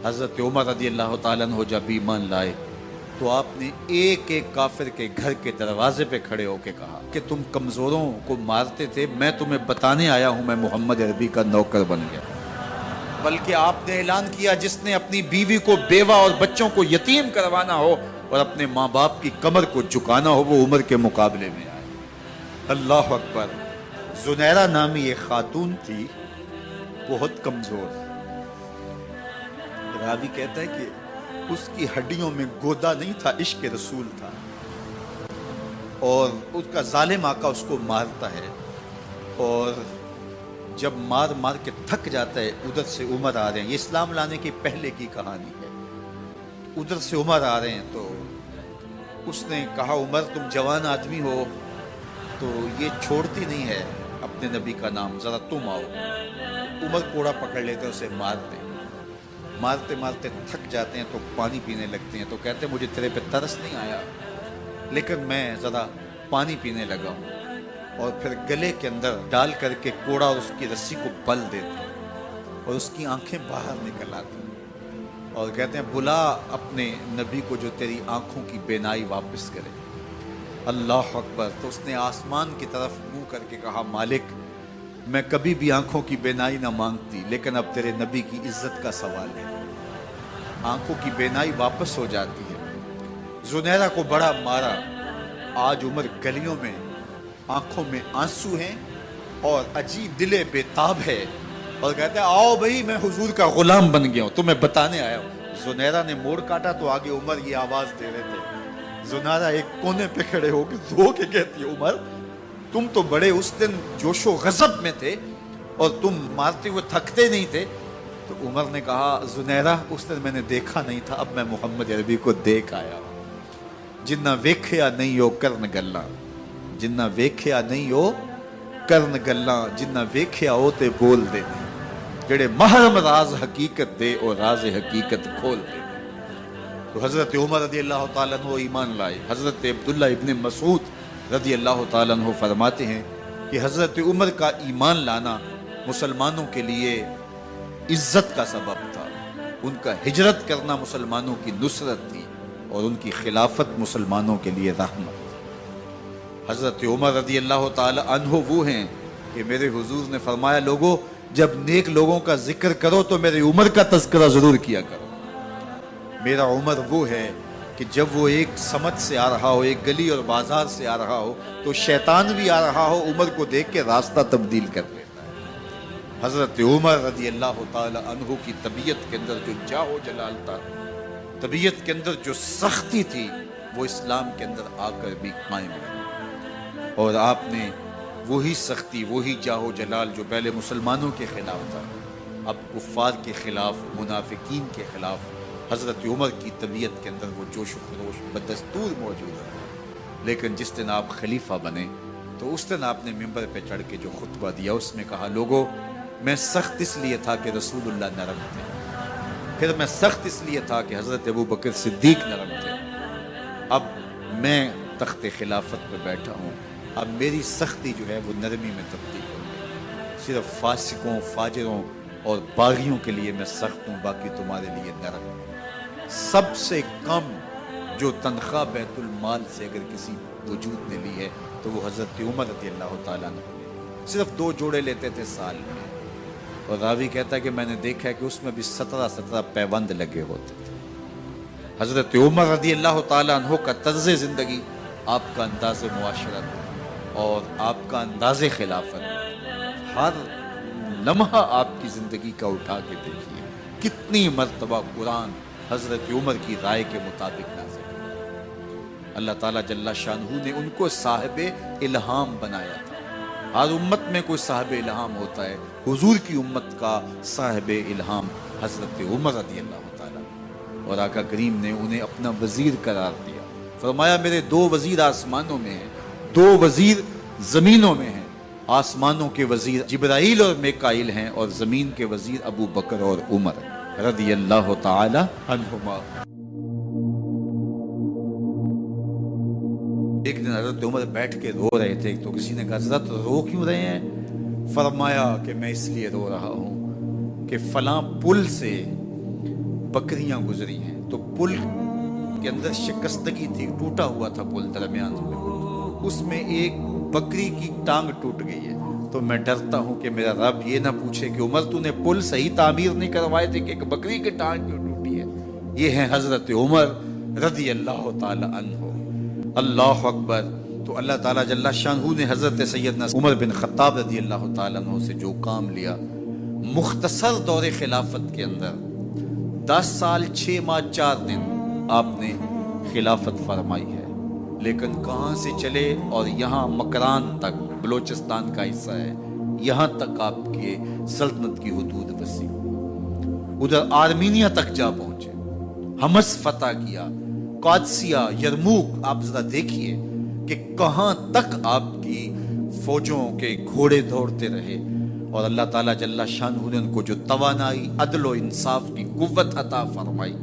حضرت عمر رضی اللہ تعالیٰ عنہ جب ایمان لائے تو آپ نے ایک ایک کافر کے گھر کے دروازے پہ کھڑے ہو کے کہا کہ تم کمزوروں کو مارتے تھے، میں تمہیں بتانے آیا ہوں میں محمد عربی کا نوکر بن گیا۔ بلکہ آپ نے اعلان کیا جس نے اپنی بیوی کو بیوہ اور بچوں کو یتیم کروانا ہو اور اپنے ماں باپ کی کمر کو جھکانا ہو وہ عمر کے مقابلے میں آئے۔ اللہ اکبر۔ زنیرہ نامی ایک خاتون تھی، بہت کمزور۔ راوی کہتا ہے کہ اس کی ہڈیوں میں گودا نہیں تھا، عشق رسول تھا، اور اس کا ظالم آقا اس کو مارتا ہے، اور جب مار مار کے تھک جاتا ہے ادھر سے عمر آ رہے ہیں، یہ اسلام لانے کی پہلے کی کہانی ہے، ادھر سے عمر آ رہے ہیں تو اس نے کہا عمر تم جوان آدمی ہو تو یہ چھوڑتی نہیں ہے اپنے نبی کا نام، ذرا تم آؤ۔ عمر کوڑا پکڑ لیتے اسے مارتے مارتے تھک جاتے ہیں تو پانی پینے لگتے ہیں، تو کہتے ہیں مجھے تیرے پہ ترس نہیں آیا لیکن میں ذرا پانی پینے لگا ہوں، اور پھر گلے کے اندر ڈال کر کے کوڑا اور اس کی رسی کو بل دیتے ہیں اور اس کی آنکھیں باہر نکل آتی ہیں اور کہتے ہیں بلا اپنے نبی کو جو تیری آنکھوں کی بینائی واپس کرے۔ اللہ اکبر۔ تو اس نے آسمان کی طرف منہ کر کے کہا مالک میں کبھی بھی آنکھوں کی بینائی نہ مانگتی لیکن اب تیرے نبی کی عزت کا سوال ہے۔ آنکھوں کی بینائی واپس ہو جاتی ہے۔ زنیرہ کو بڑا مارا، آج عمر گلیوں میں آنکھوں میں آنسو ہیں اور عجیب دل بے تاب ہے، اور کہتے ہیں آؤ بھئی میں حضور کا غلام بن گیا ہوں، تمہیں بتانے آیا ہوں۔ زنیرہ نے موڑ کاٹا تو آگے عمر یہ آواز دے رہے تھے۔ زنیرہ ایک کونے پہ کھڑے ہو کے رو کے کہتی ہے عمر تم تو بڑے اس دن جوش و غضب میں تھے اور تم مارتے ہوئے تھکتے نہیں تھے۔ تو عمر نے کہا زنیرہ اس دن میں نے دیکھا نہیں تھا، اب میں محمد عربی کو دیکھ آیا ہوں۔ جنہ ویکھیا نہیں ہو کرن گلاں، جنہ ویکھیا نہیں ہو کرن گلاں، جنہ ویکھیا ہو تے بول دے جڑے محرم راز حقیقت دے اور راز حقیقت کھول دے۔ تو حضرت عمر رضی اللہ تعالیٰ عنہ ایمان لائے۔ حضرت عبداللہ ابن مسعود رضی اللہ تعالیٰ عنہ فرماتے ہیں کہ حضرت عمر کا ایمان لانا مسلمانوں کے لیے عزت کا سبب تھا، ان کا ہجرت کرنا مسلمانوں کی نصرت تھی اور ان کی خلافت مسلمانوں کے لیے رحمت۔ حضرت عمر رضی اللہ تعالیٰ عنہ وہ ہیں کہ میرے حضور نے فرمایا لوگوں جب نیک لوگوں کا ذکر کرو تو میرے عمر کا تذکرہ ضرور کیا کرو۔ میرا عمر وہ ہے کہ جب وہ ایک سمت سے آ رہا ہو، ایک گلی اور بازار سے آ رہا ہو تو شیطان بھی آ رہا ہو عمر کو دیکھ کے راستہ تبدیل کر لیتا ہے۔ حضرت عمر رضی اللہ تعالی عنہ کی طبیعت کے اندر جو جاہ و جلال تھا، طبیعت کے اندر جو سختی تھی، وہ اسلام کے اندر آ کر بھی قائم رہی، اور آپ نے وہی سختی، وہی جاہ و جلال جو پہلے مسلمانوں کے خلاف تھا اب کفار کے خلاف، منافقین کے خلاف حضرت عمر کی طبیعت کے اندر وہ جوش و خروش بدستور موجود ہے۔ لیکن جس دن آپ خلیفہ بنے تو اس دن آپ نے ممبر پہ چڑھ کے جو خطبہ دیا اس میں کہا لوگوں میں سخت اس لیے تھا کہ رسول اللہ نرم تھے، پھر میں سخت اس لیے تھا کہ حضرت ابوبکر صدیق نرم تھے، اب میں تخت خلافت پہ بیٹھا ہوں، اب میری سختی جو ہے وہ نرمی میں تبدیل ہو گئی، صرف فاسقوں، فاجروں اور باغیوں کے لیے میں سخت ہوں، باقی تمہارے لیے نرم ہوں۔ سب سے کم جو تنخواہ بیت المال سے اگر کسی وجود نے لی ہے تو وہ حضرت عمر رضی اللہ تعالیٰ عنہ نے صرف 2 جوڑے لیتے تھے سال میں، اور راوی کہتا ہے کہ میں نے دیکھا ہے کہ اس میں بھی 17 پیوند لگے ہوتے تھے۔ حضرت عمر رضی اللہ تعالیٰ عنہ کا طرز زندگی، آپ کا انداز معاشرت اور آپ کا انداز خلافت، ہر لمحہ آپ کی زندگی کا اٹھا کے دیکھیے کتنی مرتبہ قرآن حضرت عمر کی رائے کے مطابق نازل ہوا۔ اللہ تعالیٰ جل شانہ نے ان کو صاحب الہام بنایا تھا۔ ہر امت میں کوئی صاحب الہام ہوتا ہے، حضور کی امت کا صاحب الہام حضرت عمر رضی اللہ تعالیٰ، اور آقا کریم نے انہیں اپنا وزیر قرار دیا۔ فرمایا میرے 2 وزیر آسمانوں میں ہیں، 2 وزیر زمینوں میں ہیں، آسمانوں کے وزیر جبرائیل اور میکائیل ہیں اور زمین کے وزیر ابو بکر اور عمر رضی اللہ تعالی عنہما۔ ایک دن حضرت عمر بیٹھ کے رو رہے تھے تو کسی نے کہا حضرت رو کیوں رہے ہیں؟ فرمایا کہ میں اس لیے رو رہا ہوں کہ فلاں پل سے بکریاں گزری ہیں، تو پل کے اندر شکستگی تھی، ٹوٹا ہوا تھا پل درمیان میں، اس میں ایک بکری کی ٹانگ ٹوٹ گئی ہے۔ تو میں ڈرتا ہوں کہ میرا رب یہ نہ پوچھے کہ عمر تو نے پل صحیح تعمیر نہیں کروائے تھے کہ ایک بکری کی ٹانگ کیوں ٹوٹی ہے۔ یہ ہیں حضرت عمر رضی اللہ تعالی عنہ۔ اللہ اکبر۔ تو اللہ تعالیٰ جل شانہ نے حضرت سیدنا عمر بن خطاب رضی اللہ تعالیٰ عنہ سے جو کام لیا، مختصر دور خلافت کے اندر 10 سال 6 ماہ 4 دن آپ نے خلافت فرمائی ہے، لیکن کہاں سے چلے اور یہاں مکران تک، بلوچستان کا حصہ ہے، یہاں تک آپ کے سلطنت کی حدود وسیع، ادھر آرمینیا تک جا پہنچے، حمص فتح کیا، قادسیہ، یرموک۔ آپ ذرا دیکھیے کہ کہاں تک آپ کی فوجوں کے گھوڑے دوڑتے رہے، اور اللہ تعالیٰ جل شانہ نے ان کو جو توانائی، عدل و انصاف کی قوت عطا فرمائی۔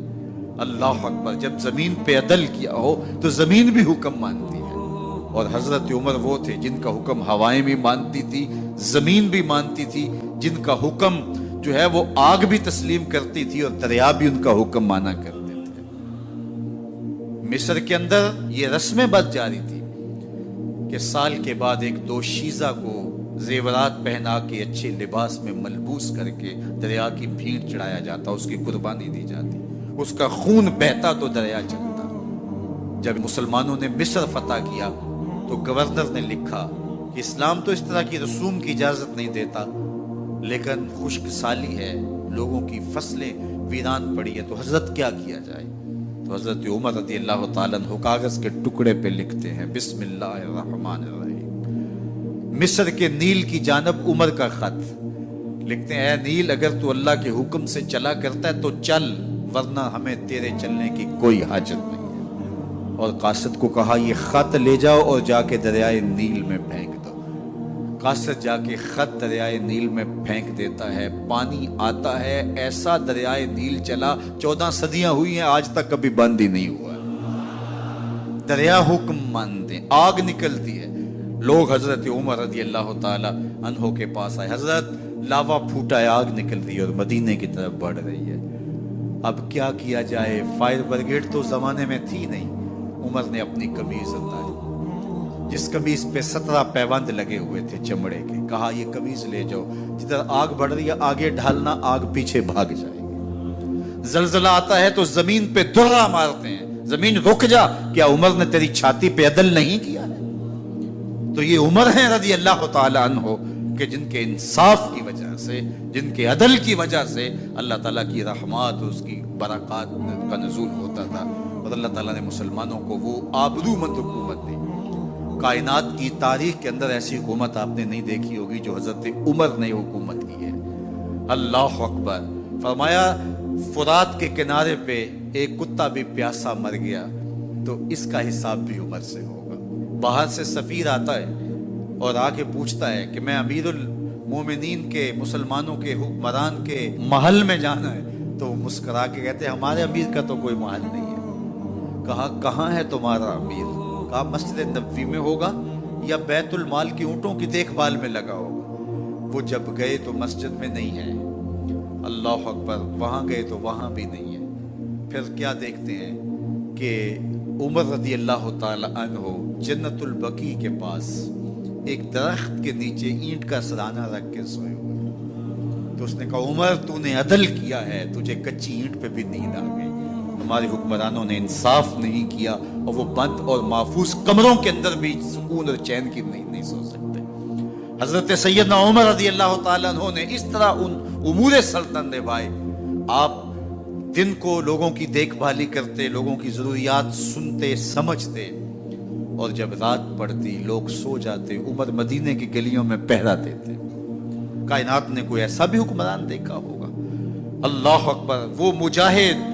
اللہ اکبر۔ جب زمین پہ عدل کیا ہو تو زمین بھی حکم مانتی ہے، اور حضرت عمر وہ تھے جن کا حکم ہوائیں بھی مانتی تھی، زمین بھی مانتی تھی، جن کا حکم جو ہے وہ آگ بھی تسلیم کرتی تھی اور دریا بھی ان کا حکم مانا کرتے تھے۔ مصر کے اندر یہ رسم بد جاری تھی کہ سال کے بعد ایک دوشیزہ کو زیورات پہنا کے اچھے لباس میں ملبوس کر کے دریا کی بھیڑ چڑھایا جاتا، اس کی قربانی دی جاتی، اس کا خون بہتا تو دریا چلتا۔ جب مسلمانوں نے مصر فتح کیا تو گورنر نے لکھا کہ اسلام تو اس طرح کی رسوم کی اجازت نہیں دیتا، لیکن خشک سالی ہے، لوگوں کی فصلیں ویران پڑی ہے، تو حضرت کیا کیا جائے؟ تو حضرت عمر رضی اللہ تعالیٰ عنہ کاغذ کے ٹکڑے پہ لکھتے ہیں، بسم اللہ الرحمن الرحیم، مصر کے نیل کی جانب عمر کا خط لکھتے ہیں، اے نیل اگر تو اللہ کے حکم سے چلا کرتا ہے تو چل، ورنہ ہمیں تیرے چلنے کی کوئی حاجت نہیں ہے۔ اور قاصد کو کہا یہ خط لے جاؤ اور جا کے دریائے نیل میں پھینک دو۔ قاصد جا کے خط دریائے نیل میں پھینک دیتا ہے، پانی آتا ہے، ایسا دریائے نیل چلا، 14 صدیاں ہوئی ہیں آج تک کبھی بند ہی نہیں ہوا۔ دریا حکم مانتے، آگ نکلتی ہے۔ لوگ حضرت عمر رضی اللہ تعالی عنہ کے پاس آئے، حضرت لاوا پھوٹا ہے، آگ نکل رہی ہے اور مدینے کی طرف بڑھ رہی ہے، اب کیا کیا جائے؟ فائر بریگیڈ تو زمانے میں تھی نہیں۔ عمر نے اپنی قمیض اتاری، جس قمیض پہ 17 پیوند لگے ہوئے تھے چمڑے کے، کہا یہ قمیض لے جاؤ، جدھر آگ بڑھ رہی ہے آگے ڈھالنا، آگ پیچھے بھاگ جائے گی۔ زلزلہ آتا ہے تو زمین پہ درہ مارتے ہیں، زمین رک جا، کیا عمر نے تیری چھاتی پہ عدل نہیں کیا ہے؟ تو یہ عمر ہیں رضی اللہ تعالی عنہ کہ جن کے انصاف کی وجہ سے، جن کے عدل کی وجہ سے اللہ تعالیٰ کی رحمات اور اس کی برکات کا نزول ہوتا تھا، اور اللہ تعالیٰ نے مسلمانوں کو وہ آبرومند حکومت دی۔ کائنات کی تاریخ کے اندر ایسی حکومت آپ نے نہیں دیکھی ہوگی جو حضرت عمر نے حکومت کی ہے۔ اللہ اکبر۔ فرمایا فرات کے کنارے پہ ایک کتا بھی پیاسا مر گیا تو اس کا حساب بھی عمر سے ہوگا۔ باہر سے سفیر آتا ہے اور آ کے پوچھتا ہے کہ میں امیر المومنین کے، مسلمانوں کے حکمران کے محل میں جانا ہے، تو وہ مسکرا کے کہتے ہیں ہمارے امیر کا تو کوئی محل نہیں ہے۔ کہا کہاں ہے تمہارا امیر؟ کہا مسجد نبوی میں ہوگا یا بیت المال کی اونٹوں کی دیکھ بھال میں لگا ہوگا۔ وہ جب گئے تو مسجد میں نہیں ہے، اللہ اکبر، وہاں گئے تو وہاں بھی نہیں ہے۔ پھر کیا دیکھتے ہیں کہ عمر رضی اللہ تعالی عنہ جنت البقیع کے پاس ایک درخت کے نیچے اینٹ کا سرانہ رکھ کے سوئے ہوئے، تو اس نے کہا عمر تو نے عدل کیا ہے، تجھے کچی اینٹ پہ بھی نیند آ گئی۔ ہمارے حکمرانوں نے انصاف نہیں کیا اور وہ بند اور محفوظ کمروں کے اندر بھی سکون اور چین کی نہیں سو سکتے۔ حضرت سیدنا عمر رضی اللہ تعالیٰ عنہ نے اس طرح ان امور سلطنت نبھائے۔ آپ دن کو لوگوں کی دیکھ بھالی کرتے، لوگوں کی ضروریات سنتے سمجھتے، اور جب رات پڑتی لوگ سو جاتے، عمر مدینے کی گلیوں میں پہرا دیتے۔ کائنات نے کوئی ایسا بھی حکمران دیکھا ہوگا؟ اللہ اکبر۔ وہ مجاہد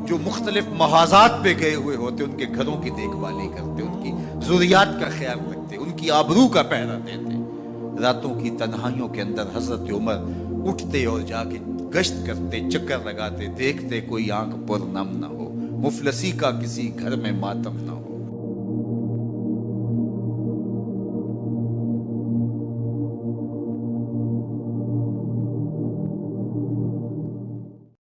جو مختلف محاذات پہ گئے ہوئے ہوتے، ان کے گھروں کی دیکھ بھالی کرتے، ان کی ضروریات کا خیال رکھتے، ان کی آبرو کا پہرا دیتے۔ راتوں کی تنہائیوں کے اندر حضرت عمر اٹھتے اور جا کے گشت کرتے، چکر لگاتے، دیکھتے کوئی آنکھ پر نم نہ ہو، مفلسی کا کسی گھر میں ماتم نہ ہو۔